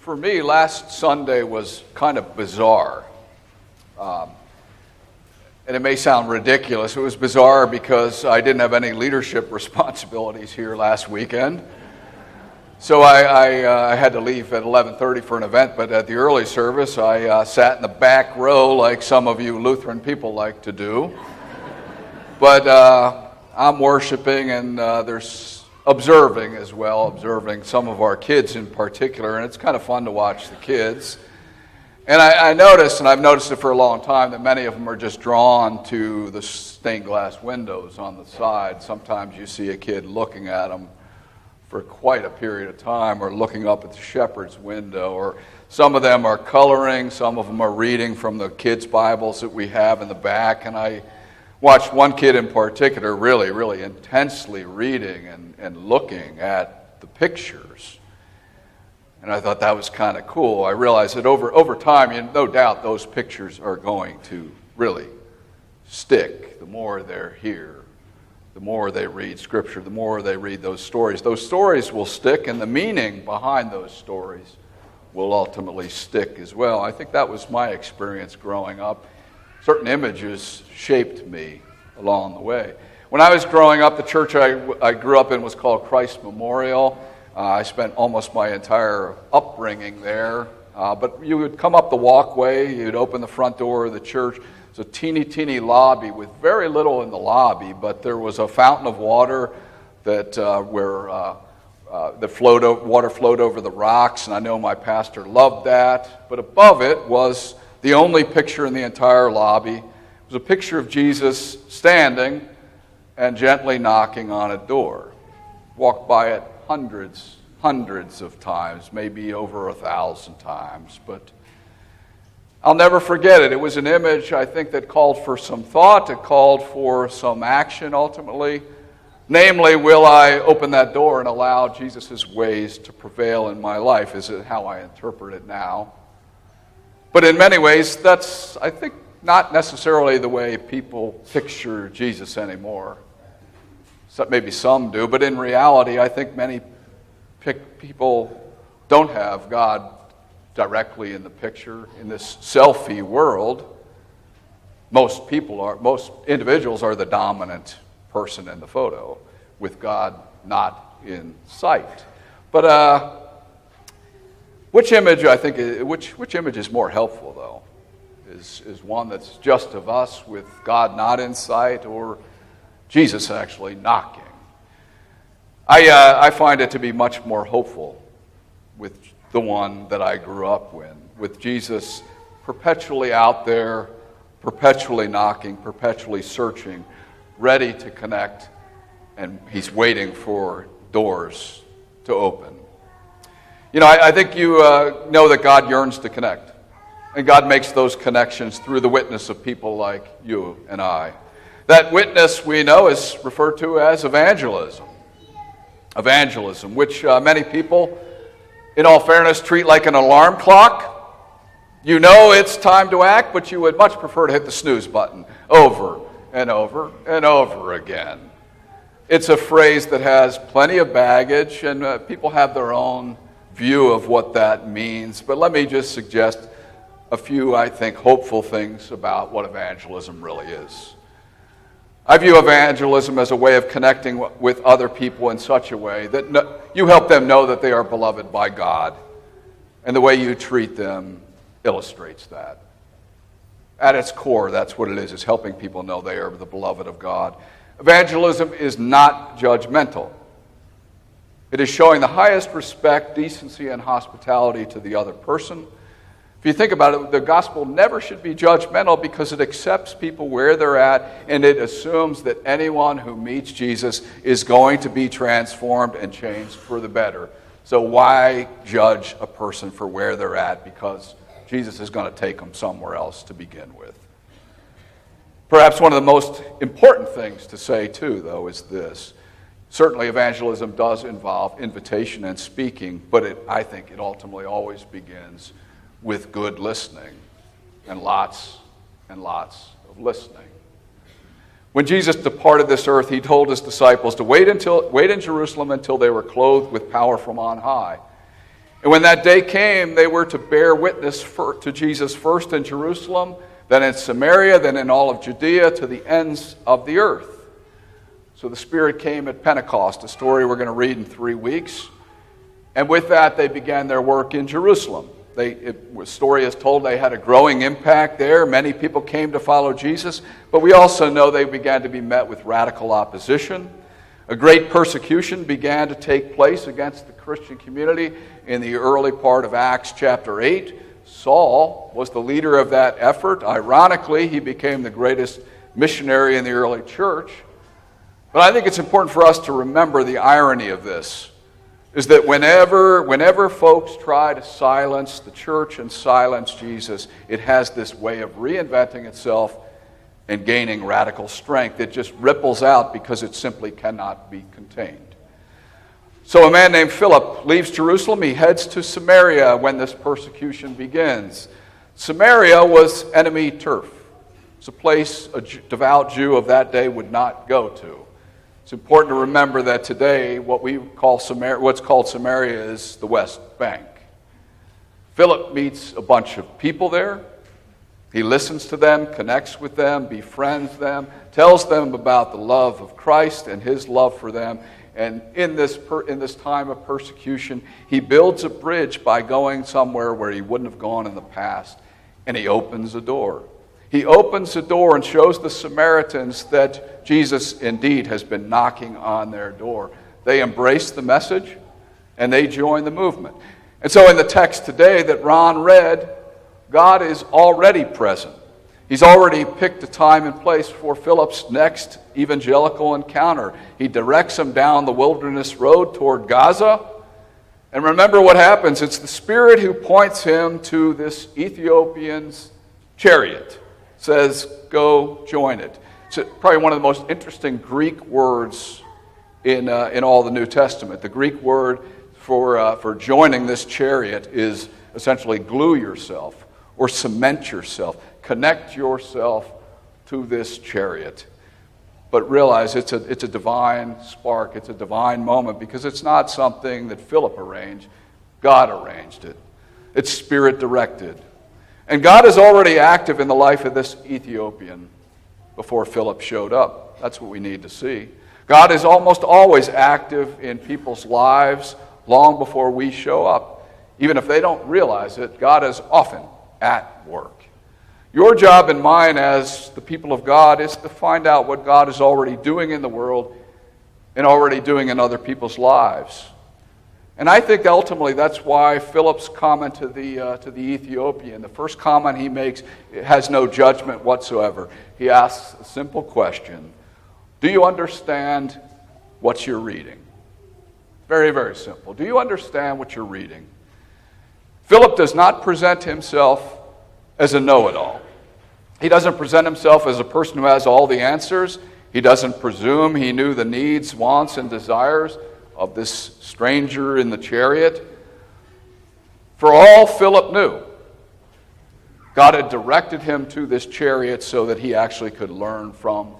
For me, last Sunday was kind of bizarre. And it may sound ridiculous. It was bizarre because I didn't have any leadership responsibilities here last weekend. So I had to leave at 11:30 for an event, but at the early service, I sat in the back row like some of you Lutheran people like to do. But I'm worshiping, and there's observing as well, observing some of our kids in particular, and it's kind of fun to watch the kids. And I noticed, and I've noticed it for a long time, that many of them are just drawn to the stained glass windows on the side. Sometimes you see a kid looking at them for quite a period of time, or looking up at the shepherd's window, or some of them are coloring, some of them are reading from the kids' Bibles that we have in the back, and I watched one kid in particular really, really intensely reading and looking at the pictures. And I thought that was kind of cool. I realized that over time, no doubt those pictures are going to really stick. The more they're here, the more they read Scripture, the more they read those stories. Those stories will stick, and the meaning behind those stories will ultimately stick as well. I think that was my experience growing up. Certain images shaped me along the way. When I was growing up, the church I grew up in was called Christ Memorial. I spent almost my entire upbringing there. But you would come up the walkway, you'd open the front door of the church. It's a teeny lobby with very little in the lobby, but there was a fountain of water that water flowed over the rocks, and I know my pastor loved that. But above it was the only picture in the entire lobby. It was a picture of Jesus standing and gently knocking on a door. Walked by it hundreds of times, maybe over 1,000 times, but I'll never forget it. It was an image, I think, that called for some thought, it called for some action ultimately. Namely, will I open that door and allow Jesus' ways to prevail in my life? Is it how I interpret it now? But in many ways, that's, I think, not necessarily the way people picture Jesus anymore. So maybe some do, but in reality, I think many people don't have God directly in the picture. In this selfie world, most individuals are the dominant person in the photo, with God not in sight. But which image is more helpful, though? Is one that's just of us with God not in sight, or Jesus actually knocking? I find it to be much more hopeful with the one that I grew up with Jesus perpetually out there, perpetually knocking, perpetually searching, ready to connect, and he's waiting for doors to open. You know, I think you know that God yearns to connect, and God makes those connections through the witness of people like you and I. That witness, we know, is referred to as evangelism. Evangelism, which many people, in all fairness, treat like an alarm clock. You know it's time to act, but you would much prefer to hit the snooze button over and over and over again. It's a phrase that has plenty of baggage, and people have their own view of what that means. But let me just suggest a few, I think, hopeful things about what evangelism really is. I view evangelism as a way of connecting with other people in such a way that you help them know that they are beloved by God, and the way you treat them illustrates that. At its core, that's what it is helping people know they are the beloved of God. Evangelism is not judgmental. It is showing the highest respect, decency, and hospitality to the other person. If you think about it, the gospel never should be judgmental because it accepts people where they're at, and it assumes that anyone who meets Jesus is going to be transformed and changed for the better. So why judge a person for where they're at? Because Jesus is going to take them somewhere else to begin with. Perhaps one of the most important things to say, too, though, is this. Certainly evangelism does involve invitation and speaking, but I think it ultimately always begins with good listening and lots of listening. When Jesus departed this earth, he told his disciples to wait in Jerusalem until they were clothed with power from on high. And when that day came, they were to bear witness to Jesus first in Jerusalem, then in Samaria, then in all of Judea, to the ends of the earth. So the Spirit came at Pentecost, a story we're going to read in 3 weeks. And with that, they began their work in Jerusalem. The story is told they had a growing impact there. Many people came to follow Jesus, but we also know they began to be met with radical opposition. A great persecution began to take place against the Christian community in the early part of Acts chapter 8. Saul was the leader of that effort. Ironically, he became the greatest missionary in the early church. But I think it's important for us to remember the irony of this, is that whenever folks try to silence the church and silence Jesus, it has this way of reinventing itself and gaining radical strength. It just ripples out because it simply cannot be contained. So a man named Philip leaves Jerusalem. He heads to Samaria when this persecution begins. Samaria was enemy turf. It's a place a devout Jew of that day would not go to. It's important to remember that today what's called Samaria is the West Bank. Philip meets a bunch of people there. He listens to them, connects with them, befriends them, tells them about the love of Christ and his love for them. And in this time of persecution, he builds a bridge by going somewhere where he wouldn't have gone in the past. And he opens a door. He opens the door and shows the Samaritans that Jesus indeed has been knocking on their door. They embrace the message and they join the movement. And so in the text today that Ron read, God is already present. He's already picked a time and place for Philip's next evangelical encounter. He directs him down the wilderness road toward Gaza. And remember what happens. It's the Spirit who points him to this Ethiopian's chariot. Says, go join it. It's probably one of the most interesting Greek words in all the New Testament. The Greek word for joining this chariot is essentially glue yourself or cement yourself. Connect yourself to this chariot. But realize it's a divine spark. It's a divine moment because it's not something that Philip arranged. God arranged it. It's Spirit directed. And God is already active in the life of this Ethiopian before Philip showed up. That's what we need to see. God is almost always active in people's lives long before we show up. Even if they don't realize it, God is often at work. Your job and mine as the people of God is to find out what God is already doing in the world and already doing in other people's lives. And I think ultimately that's why Philip's comment to the Ethiopian, the first comment he makes, has no judgment whatsoever. He asks a simple question: do you understand what you're reading? Very, very simple. Do you understand what you're reading? Philip does not present himself as a know-it-all. He doesn't present himself as a person who has all the answers. He doesn't presume he knew the needs, wants, and desires of this stranger in the chariot. For all Philip knew, God had directed him to this chariot so that he actually could learn from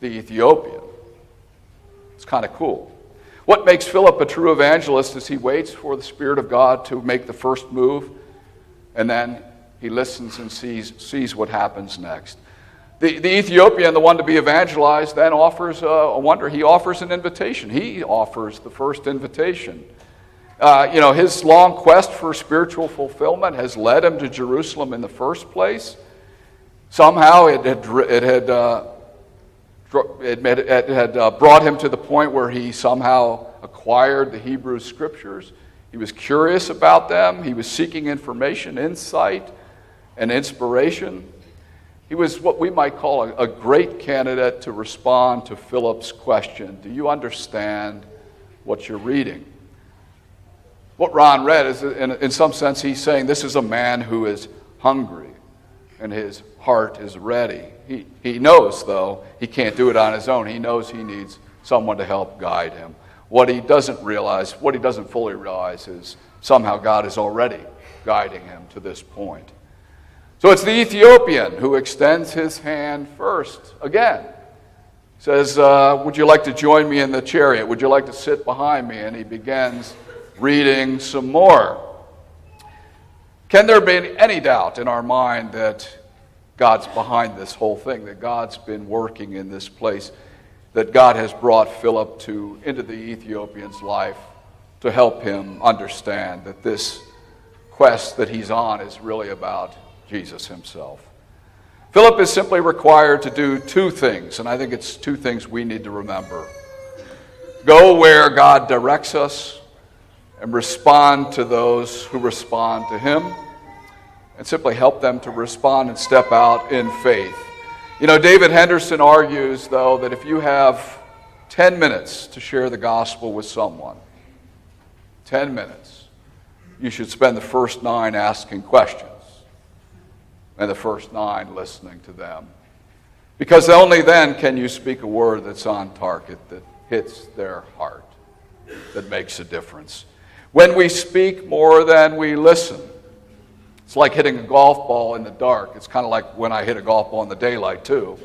the Ethiopian. It's kind of cool. What makes Philip a true evangelist is he waits for the Spirit of God to make the first move, and then he listens and sees what happens next. The Ethiopian, the one to be evangelized, then offers he offers an invitation. He offers the first invitation. His long quest for spiritual fulfillment has led him to Jerusalem in the first place. Somehow it had brought him to the point where he somehow acquired the Hebrew Scriptures. He was curious about them. He was seeking information, insight, and inspiration. He was what we might call a great candidate to respond to Philip's question: do you understand what you're reading? What Ron read is, in some sense, he's saying this is a man who is hungry and his heart is ready. He knows, though, he can't do it on his own. He knows he needs someone to help guide him. What he doesn't fully realize is somehow God is already guiding him to this point. So it's the Ethiopian who extends his hand first. Again, says, would you like to join me in the chariot? Would you like to sit behind me? And he begins reading some more. Can there be any doubt in our mind that God's behind this whole thing, that God's been working in this place, that God has brought Philip into the Ethiopian's life to help him understand that this quest that he's on is really about Jesus himself? Philip is simply required to do two things, and I think it's two things we need to remember. Go where God directs us and respond to those who respond to him, and simply help them to respond and step out in faith. You know, David Henderson argues, though, that if you have 10 minutes to share the gospel with someone, 10 minutes, you should spend the first 9 asking questions and the first 9 listening to them. Because only then can you speak a word that's on target, that hits their heart, that makes a difference. When we speak more than we listen, it's like hitting a golf ball in the dark. It's kind of like when I hit a golf ball in the daylight, too.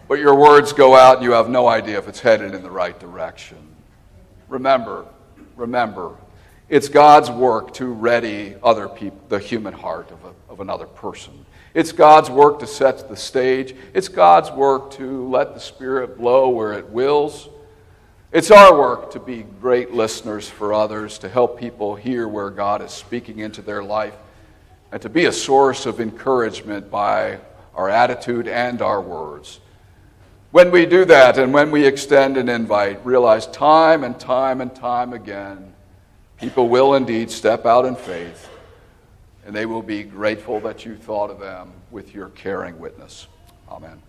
But your words go out and you have no idea if it's headed in the right direction. Remember, it's God's work to ready other people, the human heart of another person. It's God's work to set the stage. It's God's work to let the Spirit blow where it wills. It's our work to be great listeners for others, to help people hear where God is speaking into their life, and to be a source of encouragement by our attitude and our words. When we do that, and when we extend an invite, realize time and time and time again, people will indeed step out in faith, and they will be grateful that you thought of them with your caring witness. Amen.